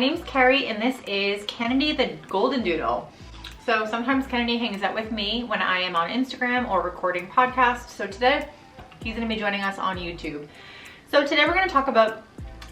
name's Carrie and this is Kennedy the Golden Doodle. So sometimes Kennedy hangs out with me when I am on Instagram or recording podcasts. So today he's gonna be joining us on YouTube. So today we're gonna talk about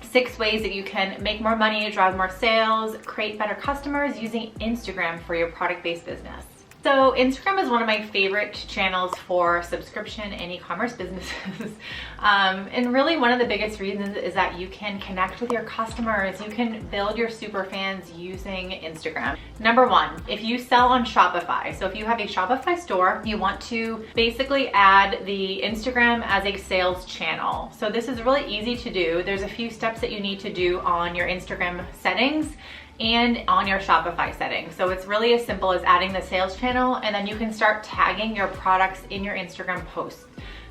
6 ways that you can make more money, drive more sales, create better customers using Instagram for your product-based business. So Instagram is one of my favorite channels for subscription and e-commerce businesses. And really one of the biggest reasons is that you can connect with your customers. You can build your super fans using Instagram. Number 1, if you sell on Shopify. So if you have a Shopify store, you want to basically add the Instagram as a sales channel. So this is really easy to do. There's a few steps that you need to do on your Instagram settings and on your Shopify settings. So it's really as simple as adding the sales channel, and then you can start tagging your products in your Instagram posts.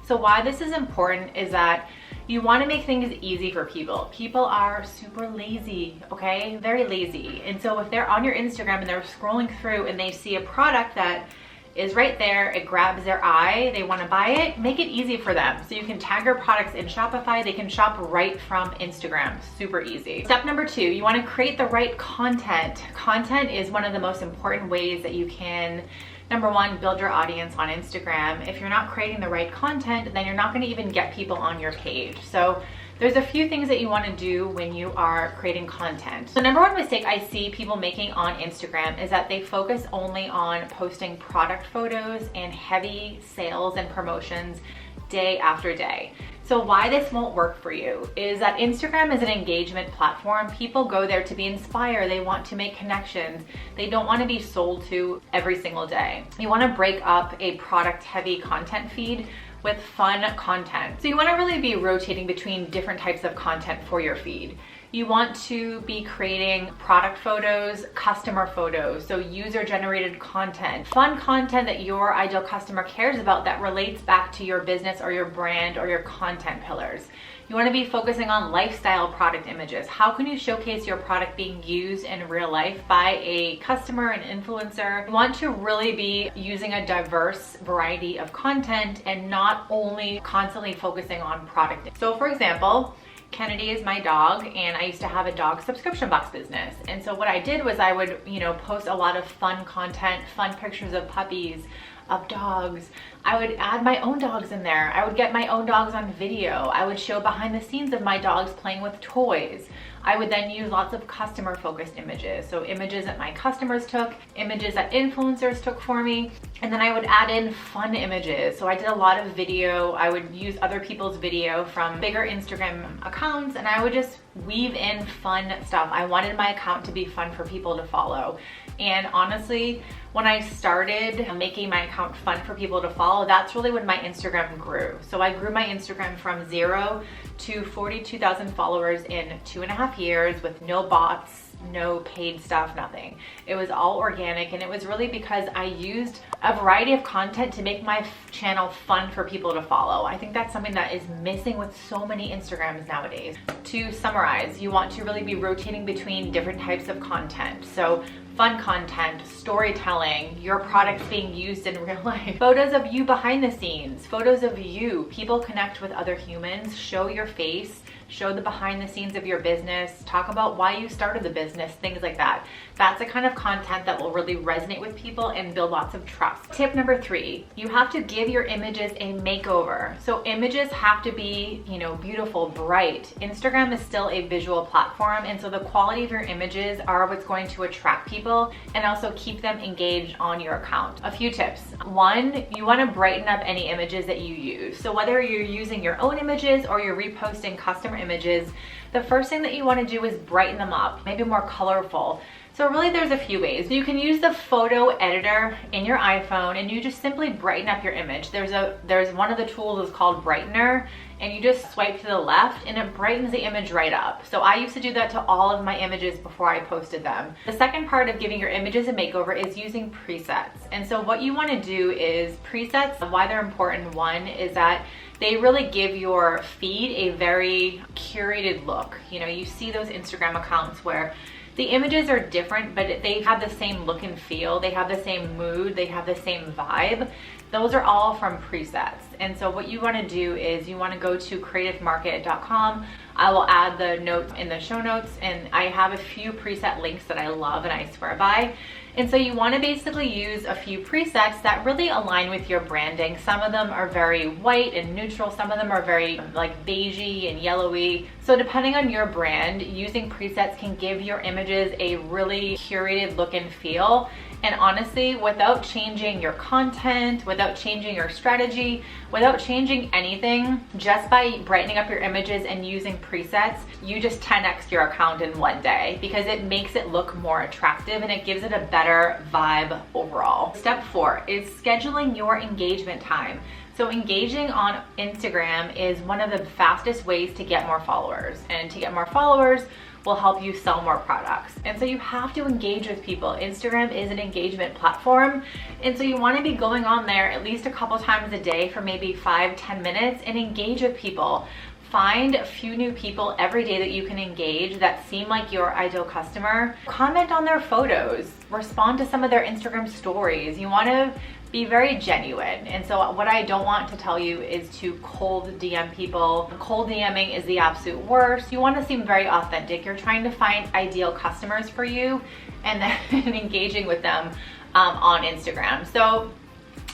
So why this is important is that you want to make things easy for people. People are super lazy, okay? Very lazy. And so if they're on your Instagram and they're scrolling through and they see a product that is right there, it grabs their eye, they want to buy it, make it easy for them. So you can tag your products in Shopify, they can shop right from Instagram, super easy. Step number 2, you want to create the right content. Content is one of the most important ways that you can, number 1, build your audience on Instagram. If you're not creating the right content, then you're not going to even get people on your page. So there's a few things that you want to do when you are creating content. So number 1 mistake I see people making on Instagram is that they focus only on posting product photos and heavy sales and promotions day after day. So why this won't work for you is that Instagram is an engagement platform. People go there to be inspired. They want to make connections. They don't want to be sold to every single day. You want to break up a product heavy content feed with fun content. So you want to really be rotating between different types of content for your feed. You want to be creating product photos, customer photos, so user generated content, fun content that your ideal customer cares about that relates back to your business or your brand or your content pillars. You want to be focusing on lifestyle product images. How can you showcase your product being used in real life by a customer, an influencer? You want to really be using a diverse variety of content and not only constantly focusing on product. So for example, Kennedy is my dog and I used to have a dog subscription box business. And so what I did was I would, post a lot of fun content, fun pictures of puppies, of dogs. I would add my own dogs in there. I would get my own dogs on video. I would show behind the scenes of my dogs playing with toys. I would then use lots of customer focused images. So images that my customers took, images that influencers took for me, and then I would add in fun images. So I did a lot of video. I would use other people's video from bigger Instagram accounts and I would just weave in fun stuff. I wanted my account to be fun for people to follow. And honestly, when I started making my account fun for people to follow, that's really when my Instagram grew. So I grew my Instagram from 0 to 42,000 followers in 2.5 years with no bots, no paid stuff, nothing. It was all organic, and it was really because I used a variety of content to make my channel fun for people to follow. I think that's something that is missing with so many Instagrams nowadays. To summarize, you want to really be rotating between different types of content. So fun content, storytelling, your products being used in real life, photos of you behind the scenes, photos of you. People connect with other humans, show your face, show the behind the scenes of your business, talk about why you started the business, things like that. That's the kind of content that will really resonate with people and build lots of trust. Tip number 3, you have to give your images a makeover. So images have to be, beautiful, bright. Instagram is still a visual platform, and so the quality of your images are what's going to attract people and also keep them engaged on your account. A few tips. 1, you want to brighten up any images that you use. So whether you're using your own images or you're reposting customer images, the first thing that you want to do is brighten them up, maybe more colorful. So really there's a few ways. You can use the photo editor in your iPhone and you just simply brighten up your image. There's one of the tools is called Brightener, and you just swipe to the left and it brightens the image right up. So I used to do that to all of my images before I posted them. The second part of giving your images a makeover is using presets. And so what you want to do is presets, why they're important. 1 is that they really give your feed a very curated look. You see those Instagram accounts where The images are different, but they have the same look and feel. They have the same mood. They have the same vibe. Those are all from presets. And so what you want to do is you want to go to creativemarket.com. I will add the notes in the show notes, and I have a few preset links that I love and I swear by. And so you want to basically use a few presets that really align with your branding. Some of them are very white and neutral. Some of them are very like beigey and yellowy. So depending on your brand, using presets can give your images a really curated look and feel. And honestly, without changing your content, without changing your strategy, without changing anything, just by brightening up your images and using presets, you just 10x your account in one day, because it makes it look more attractive and it gives it a better vibe overall. Step 4 is scheduling your engagement time. So engaging on Instagram is one of the fastest ways to get more followers, and to get more followers will help you sell more products. And so you have to engage with people. Instagram is an engagement platform. And so you want to be going on there at least a couple times a day for maybe 5-10 minutes and engage with people. Find a few new people every day that you can engage that seem like your ideal customer. Comment on their photos. Respond to some of their Instagram stories. You want to be very genuine. And so what I don't want to tell you is to cold DM people. Cold DMing is the absolute worst. You want to seem very authentic. You're trying to find ideal customers for you and then engaging with them on Instagram. So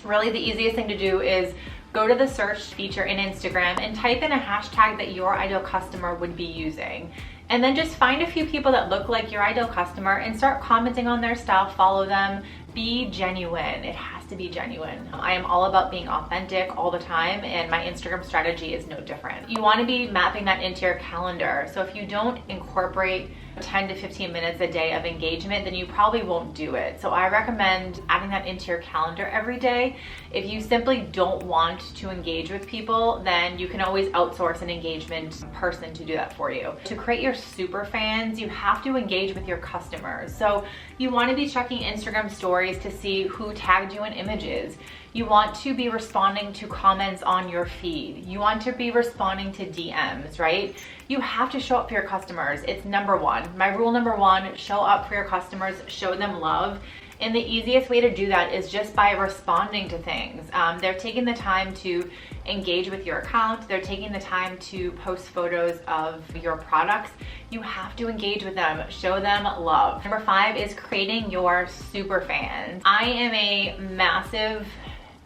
really the easiest thing to do is go to the search feature in Instagram and type in a hashtag that your ideal customer would be using. And then just find a few people that look like your ideal customer and start commenting on their stuff, follow them, be genuine. It has to be genuine. I am all about being authentic all the time, and my Instagram strategy is no different. You want to be mapping that into your calendar. So if you don't incorporate 10 to 15 minutes a day of engagement, then you probably won't do it. So I recommend adding that into your calendar every day. If you simply don't want to engage with people, then you can always outsource an engagement person to do that for you. To create your super fans, you have to engage with your customers. So you want to be checking Instagram stories to see who tagged you in images. You want to be responding to comments on your feed. You want to be responding to DMs, right? You have to show up for your customers. It's number one. My rule number one, show up for your customers, show them love. And the easiest way to do that is just by responding to things. They're taking the time to engage with your account. They're taking the time to post photos of your products. You have to engage with them, show them love. Number 5 is creating your super fans. I am a massive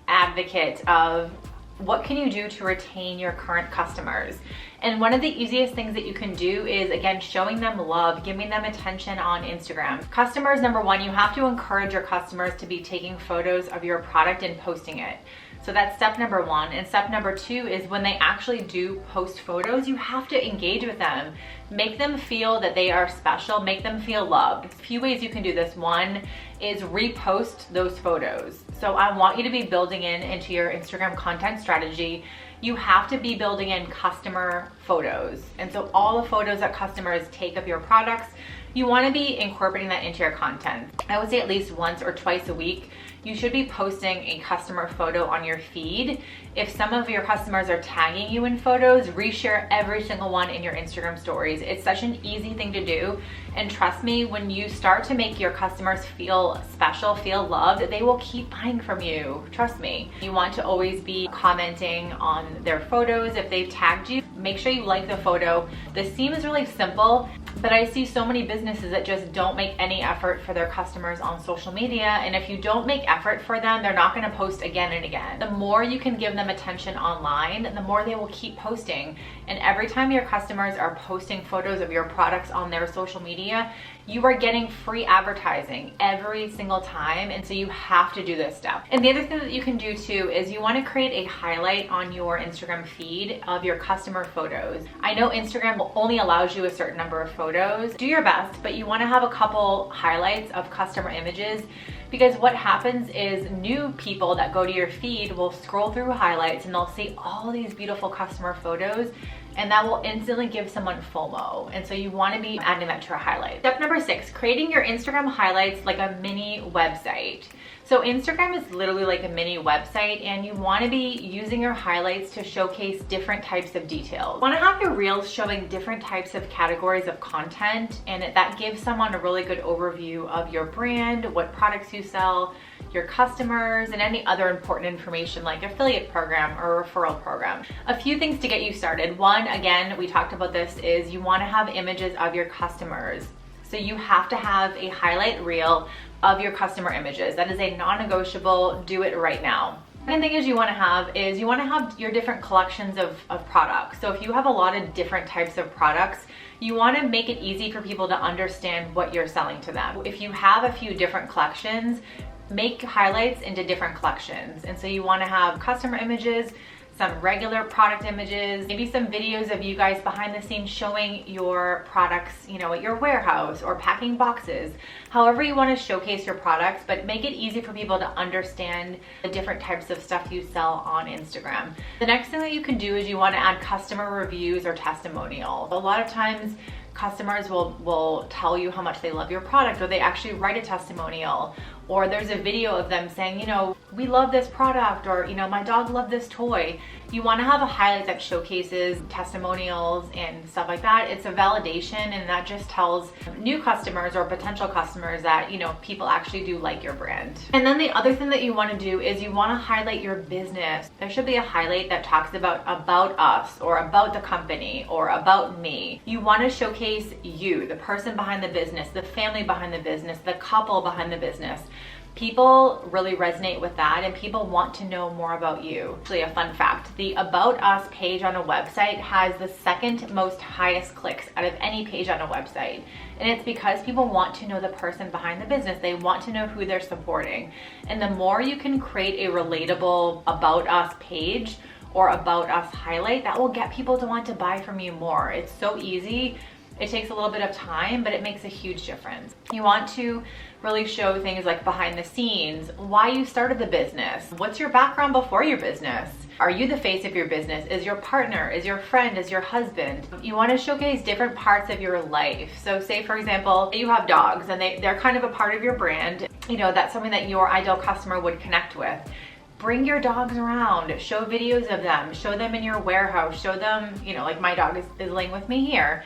advocate of what can you do to retain your current customers. And one of the easiest things that you can do is, again, showing them love, giving them attention on Instagram. Customers, number 1, you have to encourage your customers to be taking photos of your product and posting it. So that's step number 1. And step number 2 is when they actually do post photos, you have to engage with them. Make them feel that they are special, make them feel loved. A few ways you can do this. One is repost those photos. So I want you to be building into your Instagram content strategy. You have to be building in customer photos. And so all the photos that customers take of your products, you want to be incorporating that into your content. I would say at least once or twice a week, you should be posting a customer photo on your feed. If some of your customers are tagging you in photos, reshare every single one in your Instagram stories. It's such an easy thing to do. And trust me, when you start to make your customers feel special, feel loved, they will keep buying from you. Trust me. You want to always be commenting on their photos. If they've tagged you, make sure you like the photo. This seems really simple, but I see so many businesses that just don't make any effort for their customers on social media. And if you don't make effort for them, they're not going to post again and again. The more you can give them attention online, the more they will keep posting. And every time your customers are posting photos of your products on their social media, you are getting free advertising every single time. And so you have to do this step. And the other thing that you can do too is you want to create a highlight on your Instagram feed of your customer photos. I know Instagram only allows you a certain number of photos. Do your best, but you want to have a couple highlights of customer images, because what happens is new people that go to your feed will scroll through highlights and they'll see all these beautiful customer photos, and that will instantly give someone FOMO. And so you want to be adding that to your highlight. Step number 6, creating your Instagram highlights like a mini website. So Instagram is literally like a mini website, and you want to be using your highlights to showcase different types of details. You want to have your reels showing different types of categories of content, and that gives someone a really good overview of your brand, what products you sell, your customers, and any other important information like affiliate program or referral program. A few things to get you started. One, again, we talked about this, is you want to have images of your customers. So you have to have a highlight reel of your customer images. That is a non-negotiable. Do it right now. Second thing is you want to have your different collections of products. So if you have a lot of different types of products, you want to make it easy for people to understand what you're selling to them. If you have a few different collections, make highlights into different collections. And so you want to have customer images, some regular product images, maybe some videos of you guys behind the scenes showing your products, at your warehouse or packing boxes. However you want to showcase your products, but make it easy for people to understand the different types of stuff you sell on Instagram. The next thing that you can do is you want to add customer reviews or testimonials. A lot of times customers will tell you how much they love your product, or they actually write a testimonial, or there's a video of them saying, we love this product, or my dog loved this toy. You want to have a highlight that showcases testimonials and stuff like that. It's a validation, and that just tells new customers or potential customers that people actually do like your brand. And then the other thing that you want to do is you want to highlight your business. There should be a highlight that talks about us, or about the company, or about me. You want to showcase you, the person behind the business, the family behind the business, the couple behind the business. People really resonate with that, and people want to know more about you. Actually, a fun fact, the About Us page on a website has the second most highest clicks out of any page on a website. And it's because people want to know the person behind the business. They want to know who they're supporting. And the more you can create a relatable About Us page or About Us highlight, that will get people to want to buy from you more. It's so easy. It takes a little bit of time, but it makes a huge difference. You want to really show things like behind the scenes, why you started the business, what's your background before your business, are you the face of your business, is your partner, is your friend, is your husband. You want to showcase different parts of your life. So say for example, you have dogs and they're kind of a part of your brand. That's something that your ideal customer would connect with. Bring your dogs around, show videos of them, show them in your warehouse, show them, like my dog is laying with me here.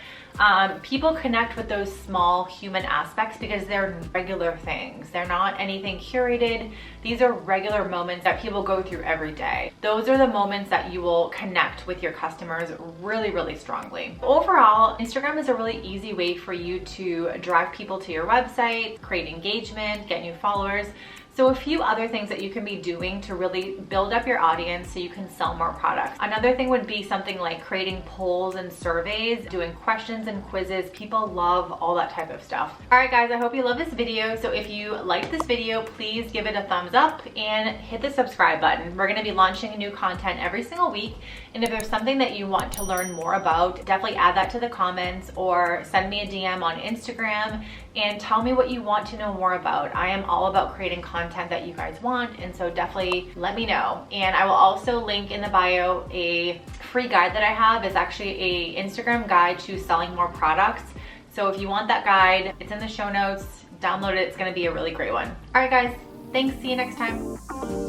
People connect with those small human aspects because they're regular things. They're not anything curated. These are regular moments that people go through every day. Those are the moments that you will connect with your customers really, really strongly. Overall, Instagram is a really easy way for you to drive people to your website, create engagement, get new followers. So a few other things that you can be doing to really build up your audience so you can sell more products. Another thing would be something like creating polls and surveys, doing questions and quizzes. People love all that type of stuff. All right, guys, I hope you love this video. So if you like this video, please give it a thumbs up and hit the subscribe button. We're gonna be launching new content every single week. And if there's something that you want to learn more about, definitely add that to the comments or send me a DM on Instagram and tell me what you want to know more about. I am all about creating content that you guys want, and so definitely let me know. And I will also link in the bio a free guide that I have. It's actually a Instagram guide to selling more products. So if you want that guide, it's in the show notes. Download it. It's gonna be a really great one. All right, guys. Thanks. See you next time.